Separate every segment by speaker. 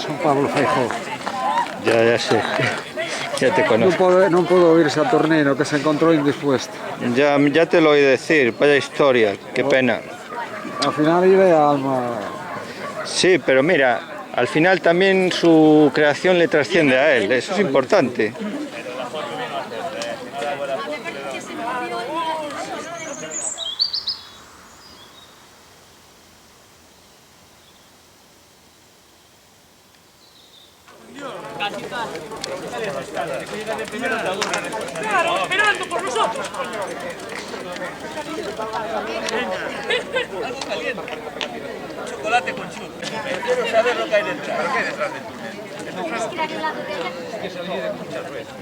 Speaker 1: Son Pablo Feijóo.
Speaker 2: Ya sé. Ya te conozco.
Speaker 1: Non podo irse a Tornino, que se encontrou indispuesto.
Speaker 2: Ya te lo oí decir, vaya historia, qué pena.
Speaker 1: Al final iré a Alma.
Speaker 2: Sí, pero mira, al final también su creación le trasciende a él, eso es importante.
Speaker 3: ¡Claro, esperando por nosotros! Algo caliente. Chocolate con churro. Quiero saber lo que hay detrás. ¿Pero qué hay detrás del túnel? Es que salí de muchas veces.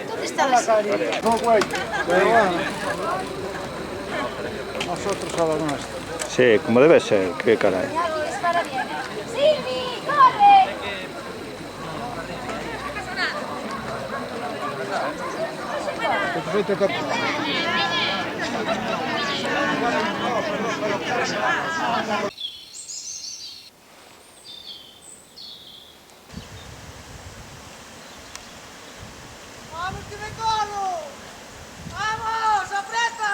Speaker 4: ¿Dónde estabas?
Speaker 1: No, güey. Pero bueno. Nosotros a lo nuestro.
Speaker 2: Sí, como debe ser, qué caray.
Speaker 4: Dispara bien. ¡Silvi, corre!
Speaker 5: ¡Vamos que me corro! ¡Vamos, aprieta!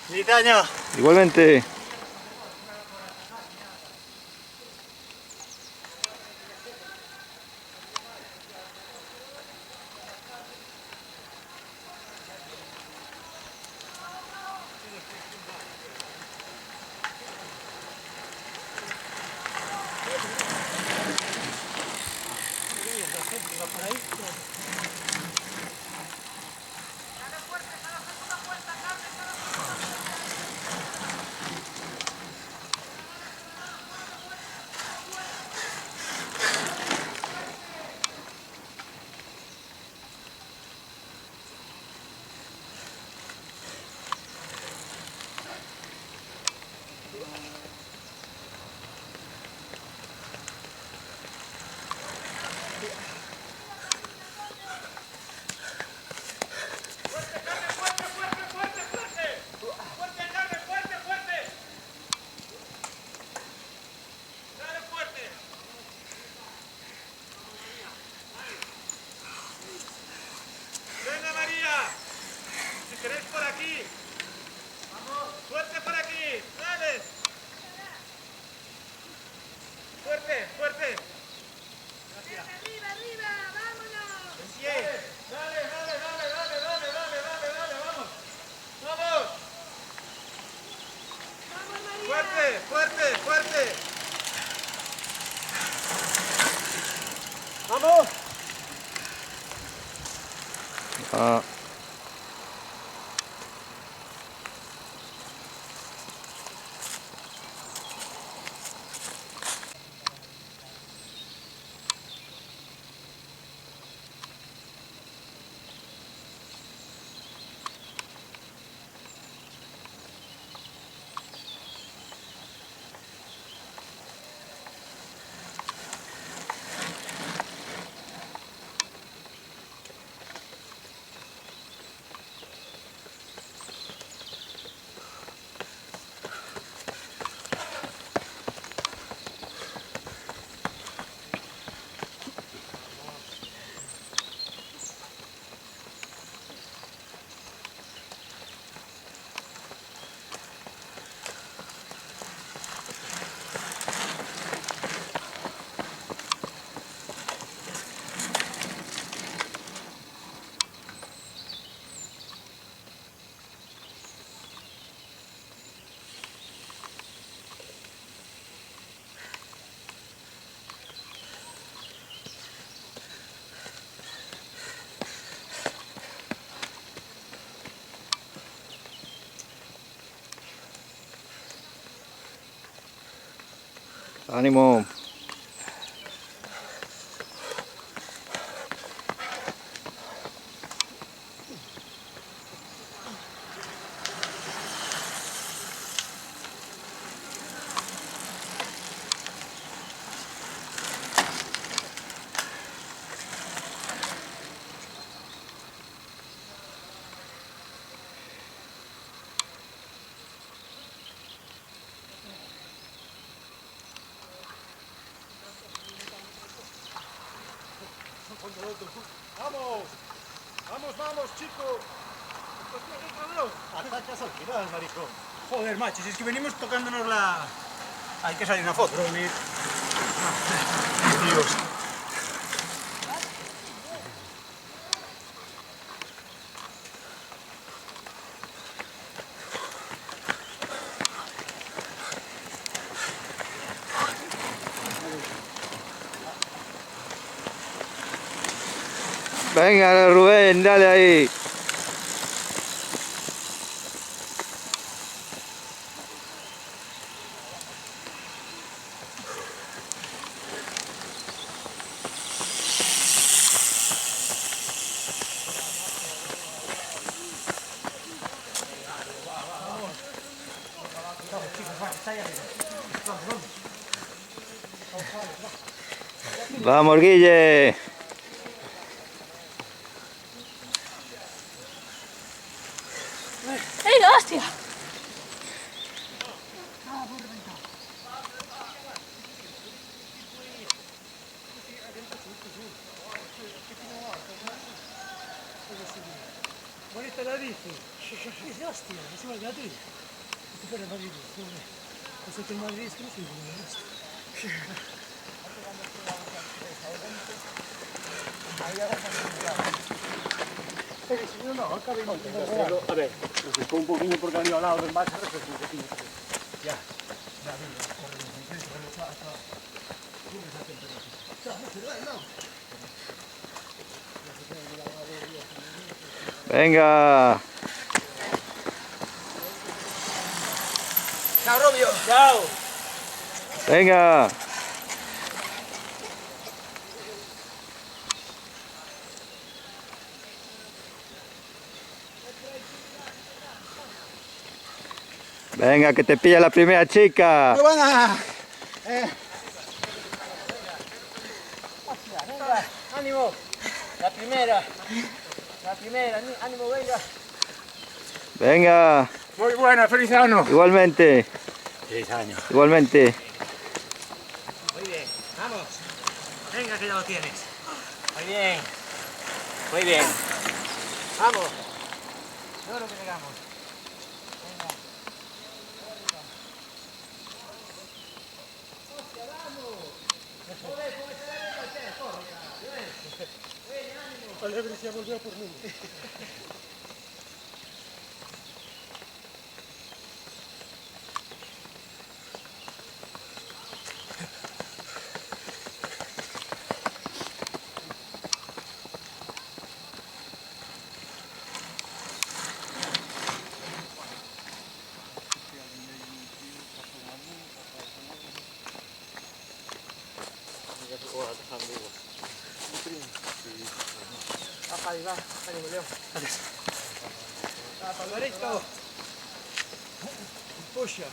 Speaker 3: ¡Feliz año!
Speaker 2: Igualmente.
Speaker 3: ¡Venga, María! Si queréis por aquí. ¡Vamos! ¡Fuerte por aquí! ¡Dale! ¡Fuerte, fuerte! Gracias.
Speaker 5: ¡Arriba, arriba! ¡Vámonos!
Speaker 3: ¡En pie! ¡Dale, dale, dale, dale, dale, dale, dale, dale! ¡Vamos! ¡Vamos!
Speaker 5: ¡Vamos, María!
Speaker 3: ¡Fuerte, fuerte, fuerte! ¡Vamos!
Speaker 2: Ah. Ánimo.
Speaker 6: ¡Vamos! ¡Vamos, vamos, chicos! Atacas al final, maricón.
Speaker 3: Joder, macho, si es que venimos tocándonos la... Hay que salir una foto.
Speaker 6: Dios.
Speaker 2: Venga, Rubén, dale ahí. Vamos, Guille.
Speaker 4: ¡Ey, hostia!
Speaker 6: Bonita la bici. Dice, hostia, encima de la tuya. Tú eres Madrid, joder. Pues el Madrid es que no soy bueno, hostia. A ver, refrescó un poquillo porque han ido al lado del mar, se refrescó un poquillo. Ya.
Speaker 2: Venga.
Speaker 3: ¡Chao, Robio! ¡Chao!
Speaker 2: Venga. Venga, que te pilla la primera chica.
Speaker 3: ¡Muy buena! ¡Ánimo! La primera, ánimo, venga.
Speaker 2: Venga.
Speaker 3: Muy buena, feliz año.
Speaker 2: Igualmente.
Speaker 3: Feliz año.
Speaker 2: Igualmente.
Speaker 3: Muy bien, vamos. Venga, que ya lo tienes. Muy bien. Muy bien. Vamos. Todo lo que llegamos.
Speaker 6: Alegre se volvió por mí.
Speaker 3: Ahí va, ánimo, Leo. Para el derecho.
Speaker 6: Puxa.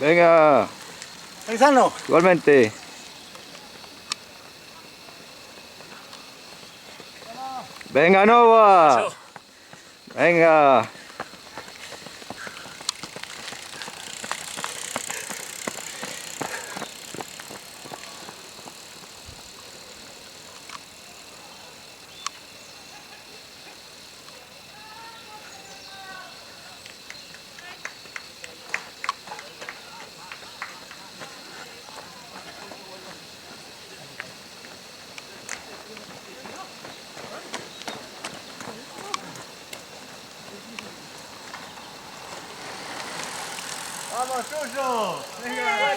Speaker 2: Venga,
Speaker 3: Paisano.
Speaker 2: igualmente. Venga, Nova. Venga.
Speaker 3: Vamos, Suso. Venga.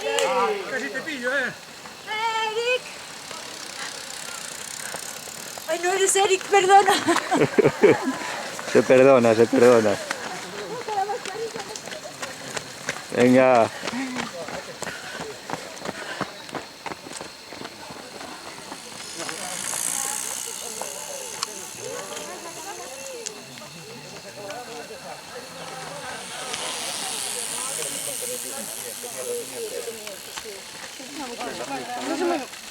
Speaker 6: Casi te pillo,
Speaker 5: Eric. Ay, no eres Eric, perdona.
Speaker 2: Se perdona, se perdona. Venga.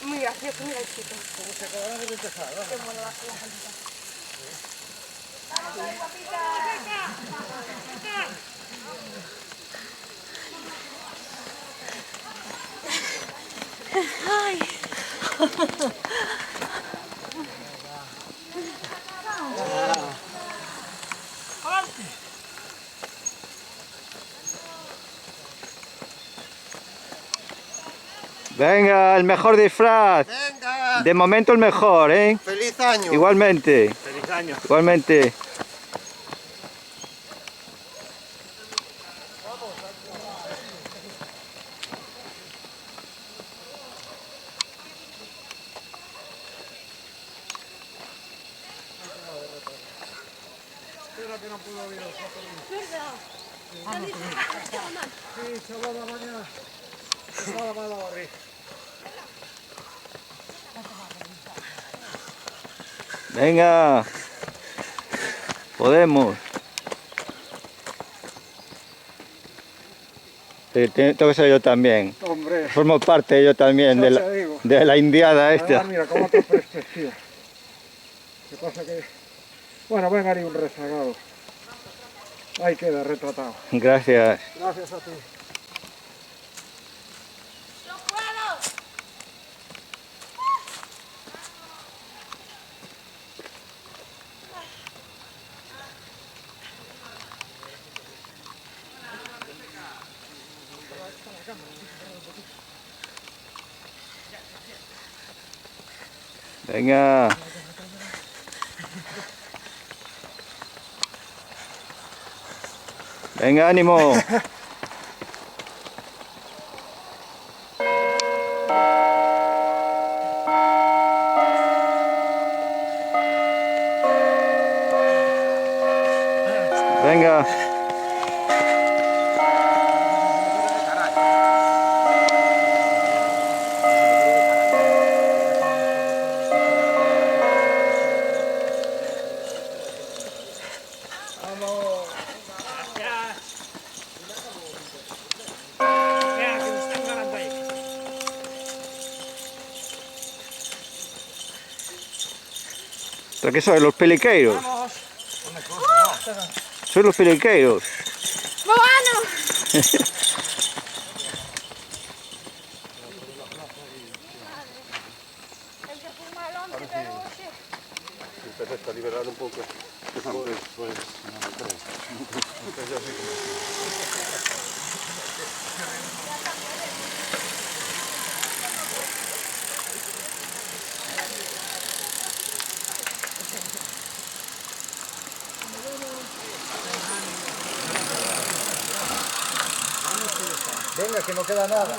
Speaker 5: Muy gracioso, mira el chico. Ay.
Speaker 2: Venga, el mejor disfraz.
Speaker 3: Venga.
Speaker 2: De momento el mejor, ¿eh?
Speaker 3: Feliz año.
Speaker 2: Igualmente.
Speaker 3: Feliz año.
Speaker 2: Igualmente.
Speaker 1: Sí, chaval, la mañana. Chaval, la barriga.
Speaker 2: Venga. Podemos. Tengo que ser yo también.
Speaker 1: Hombre,
Speaker 2: Formo parte yo también
Speaker 1: Ya
Speaker 2: de
Speaker 1: te digo.
Speaker 2: la indiada
Speaker 1: además,
Speaker 2: esta.
Speaker 1: mira cómo te perspectiva. ¿Qué pasa que...? Bueno, venga, haría un rezagado. Ahí queda retratado.
Speaker 2: Gracias.
Speaker 1: Gracias a ti.
Speaker 5: ¡No puedo!
Speaker 2: Venga. Venga, ánimo. Venga.
Speaker 6: Mira, que me están ganando ahí.
Speaker 2: ¿Pero qué soy? ¿Los peliqueiros? Soy los peliqueiros.
Speaker 5: ¡Moano! El que fuma el once, pero oye.
Speaker 3: Perfecto, liberar un poco.
Speaker 1: Venga, que no queda nada.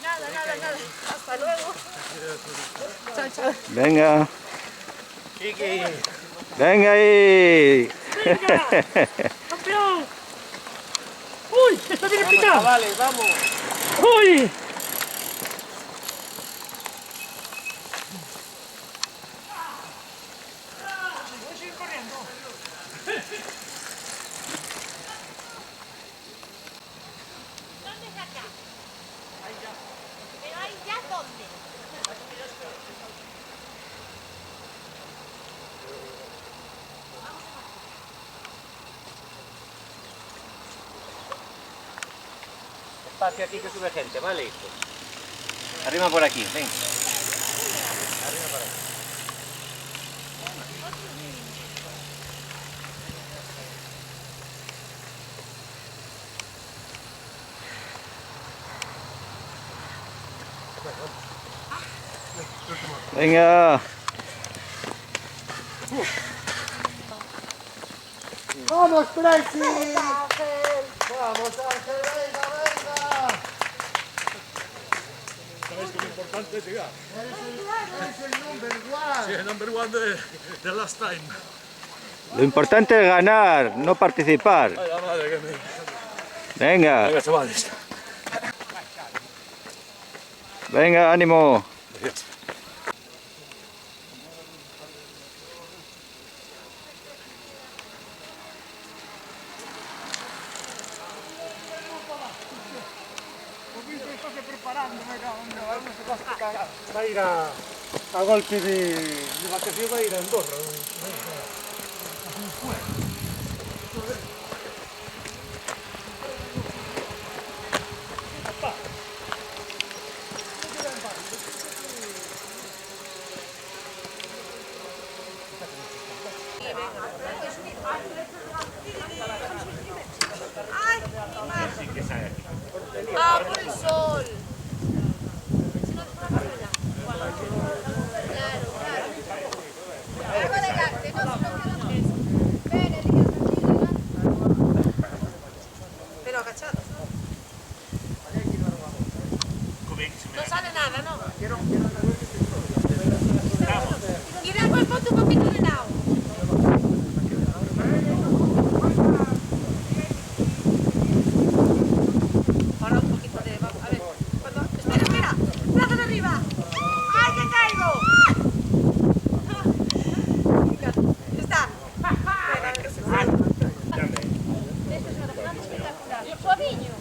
Speaker 5: Nada, nada, nada. Hasta luego. Chao, chao.
Speaker 2: Venga.
Speaker 3: Chiqui.
Speaker 2: Venga ahí.
Speaker 6: ¡Campeón! ¡Uy! ¡Está bien picado!
Speaker 3: Vale, vamos.
Speaker 6: ¡Uy! Voy a seguir corriendo.
Speaker 3: despacio aquí que sube gente, ¿vale? Arriba por aquí, ven. Arriba por aquí.
Speaker 2: Venga.
Speaker 1: ¡Vamos, Tracy! ¡Vamos, Ángel! ¡Venga, venga!
Speaker 6: Sabéis que lo importante es llegar.
Speaker 1: Eres el number one.
Speaker 6: Sí, el number one de last time.
Speaker 2: Lo importante es ganar, no participar.
Speaker 6: Ay, la madre que me...
Speaker 2: Venga,
Speaker 6: Venga, chavales.
Speaker 2: venga, ánimo.
Speaker 1: Va a ir a golpe de vacación, va a ir a Andorra.
Speaker 5: Ah, por el sol. Algo elegante, no bene, pero agachados. No sale nada, ¿no? Y después ponte un poquito de lado. Ahora un poquito de... A ver, cuando... Espera, espera, brazos arriba. ¡Ay, que caigo! Está.
Speaker 4: Suaviño.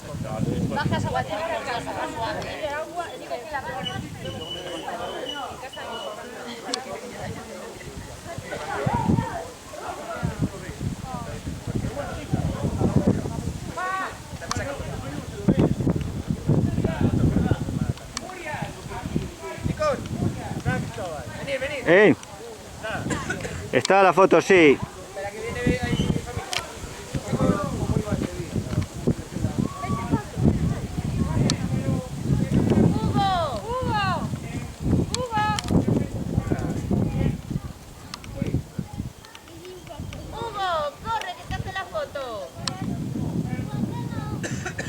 Speaker 4: Bajas a bater para casa, suave. Agua, digo que la
Speaker 2: Está la foto, sí.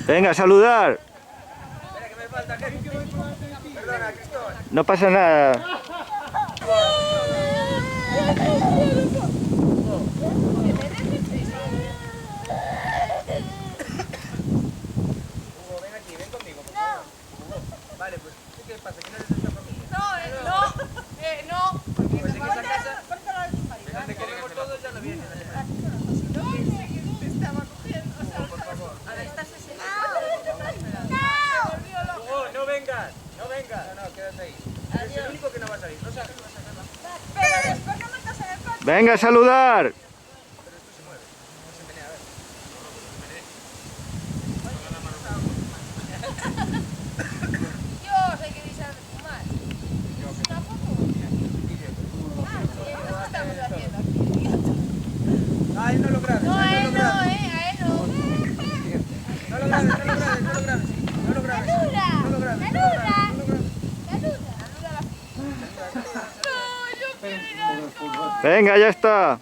Speaker 2: Venga, a saludar. No pasa nada.
Speaker 3: Ven aquí, ven conmigo, por favor. Vale, pues, ¿qué pasa? ¿Que no eres de esta familia?
Speaker 5: No.
Speaker 3: Pues en esa casa, donde queremos todos, ya no vienen.
Speaker 5: Estaba cogiendo, o sea,
Speaker 3: Por favor.
Speaker 5: ahora estás
Speaker 3: No vengas, no vengas. No, quédate ahí. Eres el único que no va a salir. No sabes, no sabes.
Speaker 5: Pero después no metas en el coche.
Speaker 2: Venga, a saludar.
Speaker 5: Dios, hay que dejar de fumar. ¿Una foto? Ah, sí, eso estamos haciendo aquí.
Speaker 3: Ay, no lo grabes.
Speaker 5: No, a él no, a él no.
Speaker 3: No lo grabes, no lo grabes, no lo grabes. No lo grabes. No lo grabes. No lo grabes.
Speaker 2: Venga, ya está.